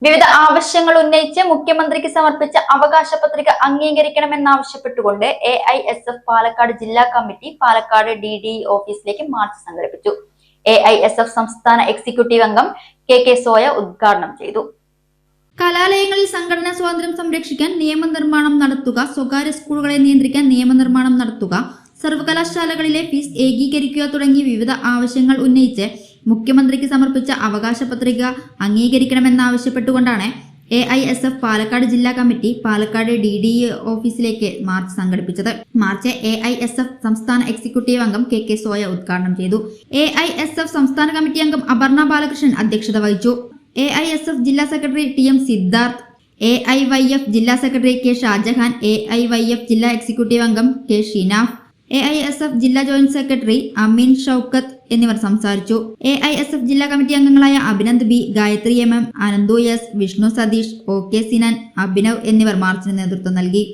വിവിധ ആവശ്യങ്ങൾ ഉന്നയിച്ച് മുഖ്യമന്ത്രിക്ക് സമർപ്പിച്ച അവകാശ പത്രിക അംഗീകരിക്കണമെന്നാവശ്യപ്പെട്ടുകൊണ്ട് AISF പാലക്കാട് ജില്ലാ കമ്മിറ്റി പാലക്കാട് DDE ഓഫീസിലേക്ക് മാർച്ച് സംഘടിപ്പിച്ചു. AISF സംസ്ഥാന എക്സിക്യൂട്ടീവ് അംഗം KK സോയ ഉദ്ഘാടനം ചെയ്തു. കലാലയങ്ങളിൽ സംഘടനാ സ്വാതന്ത്ര്യം സംരക്ഷിക്കാൻ നിയമനിർമ്മാണം നടത്തുക, സ്വകാര്യ സ്കൂളുകളെ നിയന്ത്രിക്കാൻ നിയമനിർമ്മാണം നടത്തുക, സർവകലാശാലകളിലെ ഫീസ് ഏകീകരിക്കുക തുടങ്ങിയ വിവിധ ആവശ്യങ്ങൾ ഉന്നയിച്ച് മുഖ്യമന്ത്രിക്ക് സമർപ്പിച്ച അവകാശ പത്രിക അംഗീകരിക്കണമെന്നാവശ്യപ്പെട്ടുകൊണ്ടാണ് AISF പാലക്കാട് ജില്ലാ കമ്മിറ്റി പാലക്കാട് DDE ഓഫീസിലേക്ക് മാർച്ച് സംഘടിപ്പിച്ചത്. മാർച്ച് AISF സംസ്ഥാന എക്സിക്യൂട്ടീവ് അംഗം KK സോയ ഉദ്ഘാടനം ചെയ്തു. AISF സംസ്ഥാന കമ്മിറ്റി അംഗം അപർണ ബാലകൃഷ്ണൻ അധ്യക്ഷത വഹിച്ചു. AISF ജില്ലാ സെക്രട്ടറി TM സിദ്ധാർത്ഥ്, AIYF ജില്ലാ സെക്രട്ടറി K ഷാജഹാൻ, AIYF ജില്ലാ എക്സിക്യൂട്ടീവ് അംഗം K ഷിനാഫ്, AISF ജില്ലാ ജോയിന്റ് സെക്രട്ടറി അമീൻ ഷൌക്കത്ത് എന്നിവർ സംസാരിച്ചു. AISF ജില്ലാ കമ്മിറ്റി അംഗങ്ങളായ Abhinand B, Gayathri MM, Ananthu S, Vishnu Satheesh, OK Sinan, Abhinav എന്നിവർ മാർച്ചിന് നേതൃത്വം നൽകി.